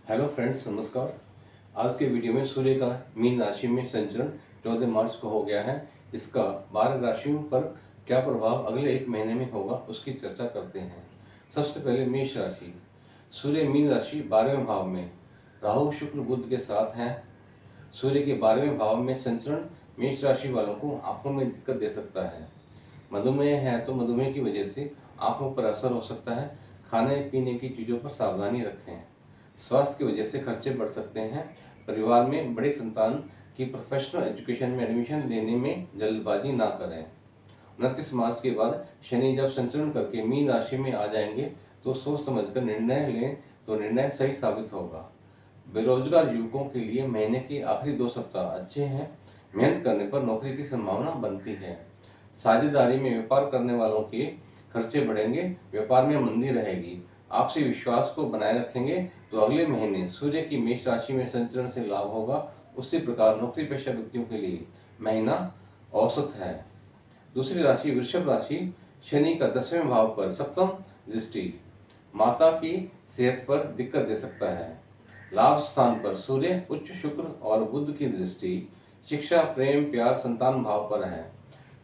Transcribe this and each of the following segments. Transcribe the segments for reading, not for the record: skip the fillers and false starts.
Hello friends, नमस्कार। आज के वीडियो में सूर्य का मीन राशि में संचरण 14 मार्च को हो गया है। इसका 12 राशियों पर क्या प्रभाव अगले एक महीने में होगा उसकी चर्चा करते हैं। सबसे पहले मेष राशि। सूर्य मीन राशि 12वें भाव में राहु शुक्र बुध के साथ हैं। सूर्य के 12वें भाव में संचरण मेष राशि वालों को आंखों में दिक्कत दे सकता है। मधुमेह है तो मधुमेह की वजह से आंखों पर असर हो सकता है। खाने पीने की चीज़ों पर सावधानी रखें। स्वास्थ्य की वजह से खर्चे बढ़ सकते हैं। परिवार में बड़ी संतान की प्रोफेशनल एजुकेशन में एडमिशन लेने में जल्दबाजी ना करें। 29 मार्च के बाद शनि जब संचरण करके मीन राशि में आ जाएंगे तो सोच समझकर निर्णय लें तो निर्णय सही साबित होगा। बेरोजगार युवकों के लिए महीने के आखिरी 2 सप्ताह अच्छे हैं। मेहनत करने पर नौकरी की संभावना बनती है। साझेदारी में व्यापार करने वालों के खर्चे बढ़ेंगे। व्यापार में मंदी रहेगी। आपसी विश्वास को बनाए रखेंगे तो अगले महीने सूर्य की मेष राशि में संचरण से लाभ होगा। उसी प्रकार नौकरी पेशा व्यक्तियों के लिए महीना औसत है। दूसरी राशि वृषभ राशि। शनि का 10वें भाव पर सप्तम दृष्टि माता की सेहत पर दिक्कत दे सकता है। लाभ स्थान पर सूर्य उच्च शुक्र और बुध की दृष्टि शिक्षा प्रेम प्यार संतान भाव पर है।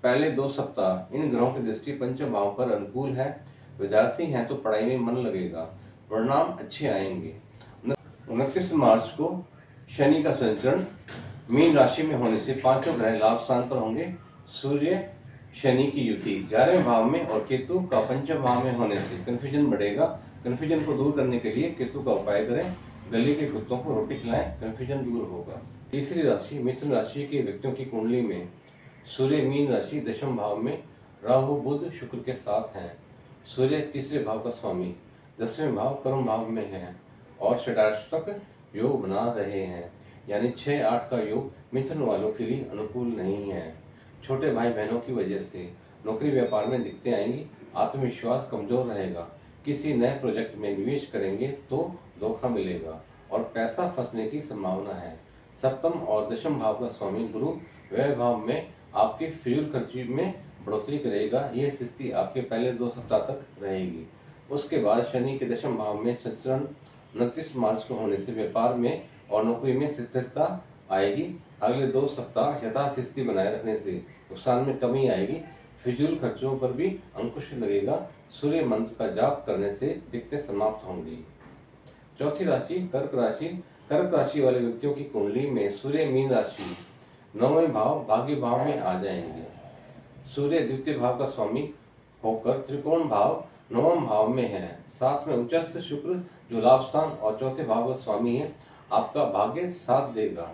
पहले 2 सप्ताह इन ग्रहों की दृष्टि पंचम भाव पर अनुकूल है। विद्यार्थी हैं तो पढ़ाई में मन लगेगा। परिणाम अच्छे आएंगे। 29 मार्च को शनि का संचरण मीन राशि में होने से पांचों ग्रह लाभ स्थान पर होंगे। सूर्य शनि की युति 11वें भाव में और केतु का पंचम भाव में होने से कन्फ्यूजन बढ़ेगा। कन्फ्यूजन को दूर करने के लिए केतु का उपाय करें। गली के कुत्तों को रोटी खिलाएं, कन्फ्यूजन दूर होगा। तीसरी राशि मिथुन राशि के व्यक्तियों की कुंडली में सूर्य मीन राशि 10वें भाव में राहु बुध शुक्र के साथ हैं। सूर्य तीसरे भाव का स्वामी 10वें भाव कर्म भाव में है और षडाष्टक योग बना रहे हैं, यानी 6-8 का योग मिथुन वालों के लिए अनुकूल नहीं है। छोटे भाई बहनों की वजह से नौकरी व्यापार में दिक्कतें आएंगी। आत्मविश्वास कमजोर रहेगा। किसी नए प्रोजेक्ट में निवेश करेंगे तो धोखा मिलेगा और पैसा फंसने की संभावना है। सप्तम और दशम भाव का स्वामी गुरु व्यय भाव में आपके फिजूल खर्ची में बढ़ोतरी करेगा। यह स्थिति आपके पहले 2 सप्ताह तक रहेगी। उसके बाद शनि के दशम भाव में संचरण 29 मार्च को होने से व्यापार में और नौकरी में स्थिरता आएगी। अगले 2 सप्ताह यथास्थिति बनाए रखने से नुकसान में कमी आएगी। फिजूल खर्चों पर भी अंकुश लगेगा। सूर्य मंत्र का जाप करने से दिक्कतें समाप्त होंगी। चौथी राशि कर्क राशि। कर्क राशि वाले व्यक्तियों की कुंडली में सूर्य मीन राशि 9वें भाव भाग्य भाव में आ जाएंगे। सूर्य द्वितीय भाव का स्वामी होकर त्रिकोण भाव 9वें भाव में है। साथ में उच्चस्थ शुक्र जो लाभ स्थान और चौथे भाव का स्वामी है आपका भाग्य साथ देगा।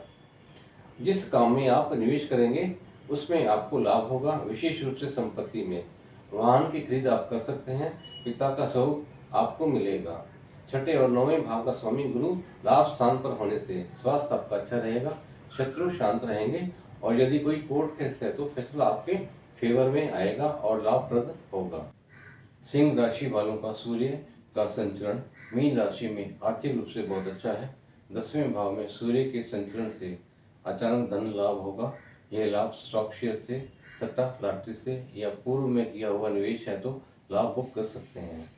जिस काम में आप निवेश करेंगे उसमें आपको लाभ होगा। विशेष रूप से संपत्ति में वाहन की खरीद आप कर सकते हैं। पिता का सहयोग आपको मिलेगा। छठे और 9वें भाव का स्वामी गुरु लाभ स्थान पर होने से स्वास्थ्य आपका अच्छा रहेगा। शत्रु शांत रहेंगे और यदि कोई कोर्ट केस है तो फैसला आपके फेवर में आएगा और लाभप्रद होगा। सिंह राशि वालों का सूर्य का संचरण मीन राशि में आर्थिक रूप से बहुत अच्छा है। 10वें भाव में सूर्य के संचरण से अचानक धन लाभ होगा। यह लाभ स्टॉक शेयर से, सट्टा लॉटरी से या पूर्व में किया हुआ निवेश है तो लाभ बुक कर सकते हैं।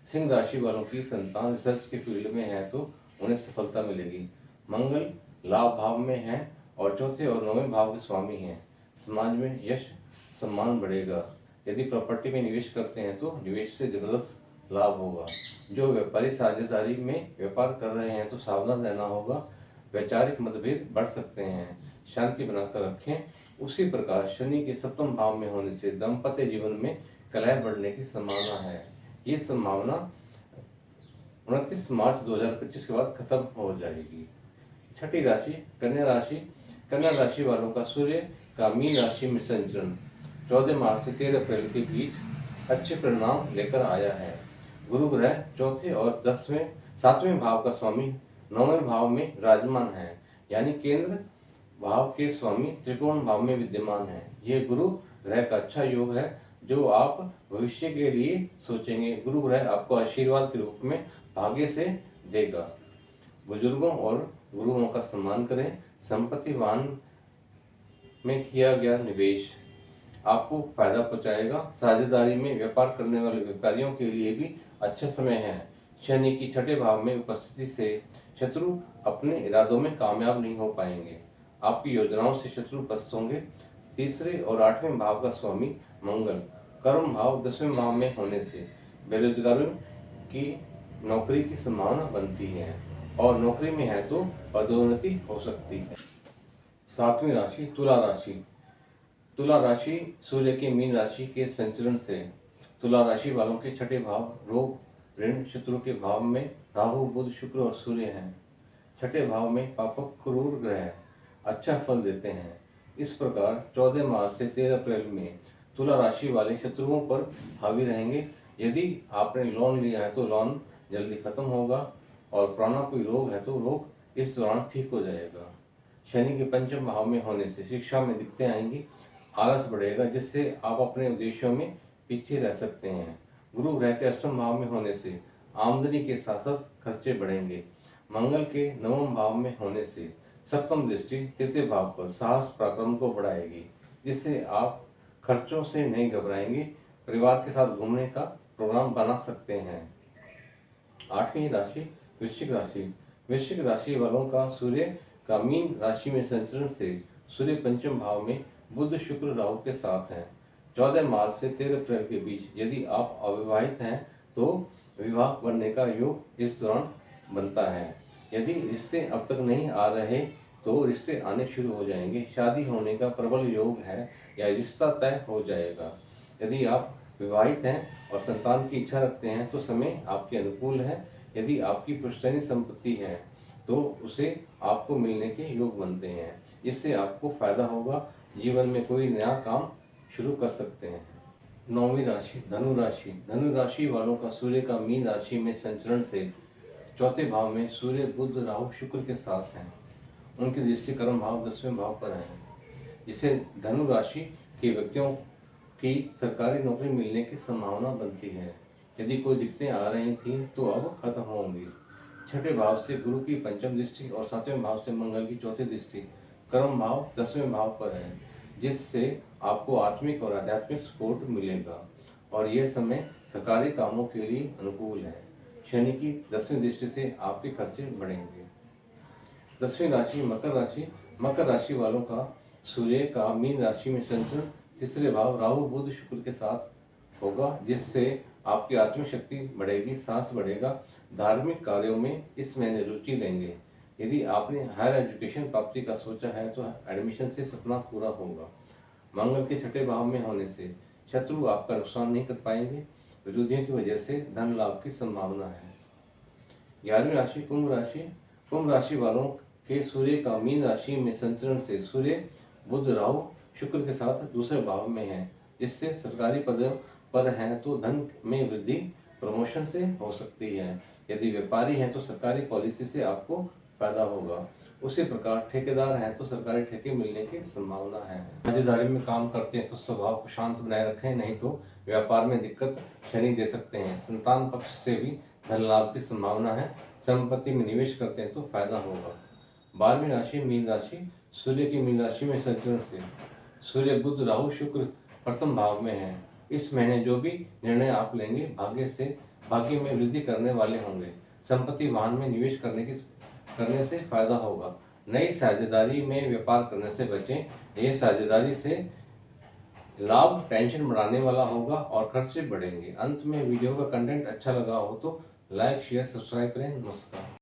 सिंह राशि वालों की संतान रिसर्च के फील्ड में है तो उन्हें सफलता मिलेगी। मंगल लाभ भाव में है और चौथे और 9वें भाव के स्वामी हैं। समाज में यश सम्मान बढ़ेगा। यदि प्रॉपर्टी में निवेश करते हैं तो निवेश से जबरदस्त लाभ होगा। जो व्यापारी साझेदारी में व्यापार कर रहे हैं तो सावधान रहना होगा। वैचारिक मतभेद बढ़ सकते हैं, शांति बनाकर रखें। उसी प्रकार शनि के सप्तम भाव में होने से दाम्पत्य जीवन में कलह बढ़ने की संभावना है। ये संभावना 29 मार्च 2025 के बाद खत्म हो जाएगी। छठी राशि कन्या राशि। कन्या राशि वालों का सूर्य का मीन राशि में संचरण 14 मार्च से 13 अप्रैल के बीच अच्छे परिणाम लेकर आया है। गुरु ग्रह चौथे और 7वें भाव का स्वामी 9वें भाव में विराजमान है, यानी केंद्र भाव के स्वामी त्रिकोण भाव में विद्यमान है। यह गुरु ग्रह का अच्छा योग है जो आप भविष्य के लिए सोचेंगे। गुरु ग्रह आपको आशीर्वाद के रूप में भाग्य से देगा। बुजुर्गों और गुरुओं का सम्मान करें। संपत्ति वाहन में किया गया निवेश आपको फायदा पहुंचाएगा। साझेदारी में व्यापार करने वाले व्यापारियों के लिए भी अच्छा समय है। शनि की छठे भाव में उपस्थिति से शत्रु अपने इरादों में कामयाब नहीं हो पाएंगे। आपकी योजनाओं से शत्रु पस्त होंगे। तीसरे और आठवें भाव का स्वामी मंगल कर्म भाव 10वें भाव में होने से बेरोजगारों की नौकरी की संभावना बनती है और नौकरी में है तो पदोन्नति हो सकती है। सातवीं राशि तुला राशि। तुला राशि सूर्य के मीन राशि के संचरण से तुला राशि वालों के छठे भाव रोग ऋण शत्रु के भाव में राहु बुध शुक्र और सूर्य हैं। छठे भाव में पापक क्रूर ग्रह अच्छा फल देते हैं। इस प्रकार 14 मार्च से 13 अप्रैल में तुला राशि वाले शत्रुओं पर हावी रहेंगे। यदि आपने लोन लिया है तो लोन जल्दी खत्म होगा और पुराना कोई रोग है तो रोग इस दौरान ठीक हो जाएगा। शनि के पंचम भाव में होने से शिक्षा में दिक्कतें आएंगी, आलस बढ़ेगा जिससे आप अपने उद्देश्यों में पीछे रह सकते हैं। गुरु ग्रह के अष्टम भाव में होने से आमदनी के साथ साथ खर्चे बढ़ेंगे। मंगल के नवम भाव में होने से सप्तम दृष्टि तृतीय भाव पर साहस पराक्रम को बढ़ाएगी जिससे आप खर्चों से नहीं घबराएंगे। परिवार के साथ घूमने का प्रोग्राम बना सकते हैं। आठवीं राशि वृश्चिक राशि। वृश्चिक राशि वालों का सूर्य का मीन राशि में संचरण से सूर्य पंचम भाव में बुध शुक्र राहु के साथ हैं। 14 मार्च से 13 अप्रैल के बीच यदि आप अविवाहित हैं तो विवाह बनने का योग इस दौरान बनता है। यदि रिश्ते अब तक नहीं आ रहे तो रिश्ते आने शुरू हो जाएंगे। शादी होने का प्रबल योग है या रिश्ता तय हो जाएगा। यदि आप विवाहित हैं और संतान की इच्छा रखते हैं तो समय आपके अनुकूल है। यदि आपकी पुश्तैनी संपत्ति है तो उसे आपको मिलने के योग बनते हैं। इससे आपको फायदा होगा। जीवन में कोई नया काम शुरू कर सकते हैं। नौवीं राशि धनु राशि। धनु राशि वालों का सूर्य का मीन राशि में संचरण से चौथे भाव में सूर्य बुध राहु शुक्र के साथ हैं। उनकी दृष्टि कर्म भाव 10वें भाव पर है जिससे धनु राशि के व्यक्तियों की सरकारी नौकरी मिलने की संभावना बनती है। यदि कोई दिक्कतें आ रही थी तो अब खत्म होंगी। छठे भाव से गुरु की पंचम दृष्टि और 7वें भाव से मंगल की चौथी दृष्टि कर्म भाव 10वें भाव पर है जिससे आपको आत्मिक और आध्यात्मिक सपोर्ट मिलेगा और यह समय सरकारी कामों के लिए अनुकूल है। शनि की 10वीं दृष्टि से आपके खर्चे बढ़ेंगे। 10वीं राशि मकर राशि। मकर राशि वालों का सूर्य का मीन राशि में संचरण तीसरे भाव राहु बुध शुक्र के साथ होगा जिससे आपकी आत्मिक शक्ति बढ़ेगी, साहस बढ़ेगा। धार्मिक कार्यों में इस महीने रुचि लेंगे। यदि आपने हायर एजुकेशन प्राप्ति का सोचा है तो एडमिशन से सपना पूरा होगा। मंगल के छठे भाव में होने से शत्रु आपका नुकसान नहीं कर पाएंगे। विरोधियों की वजह से धन लाभ की संभावना है। 11वीं राशि कुंभ राशि। कुंभ राशि वालों के सूर्य का मीन राशि में संचरण से सूर्य बुध राहु शुक्र के साथ दूसरे भाव में है जिससे सरकारी पदों पर हैं तो धन में वृद्धि प्रमोशन से हो सकती है। यदि व्यापारी हैं तो सरकारी पॉलिसी से आपको फायदा होगा। उसी प्रकार ठेकेदार हैं तो सरकारी ठेके मिलने की संभावना है। साझेदारी में काम करते हैं तो स्वभाव को शांत बनाए रखें, नहीं तो व्यापार में दिक्कत शनि दे सकते हैं। संतान पक्ष से भी धन लाभ की संभावना है। संपत्ति में निवेश करते हैं तो फायदा होगा। 12वीं राशि मीन राशि। सूर्य की मीन राशि में संचरण से सूर्य बुध राहु शुक्र प्रथम भाव में है। इस महीने जो भी निर्णय आप लेंगे भाग्य में वृद्धि करने वाले होंगे। संपत्ति वाहन में निवेश करने से फायदा होगा। नई साझेदारी में व्यापार करने से बचें। यह साझेदारी से लाभ टेंशन बढ़ाने वाला होगा और खर्चे बढ़ेंगे। अंत में वीडियो का कंटेंट अच्छा लगा हो तो लाइक शेयर सब्सक्राइब करें। नमस्कार।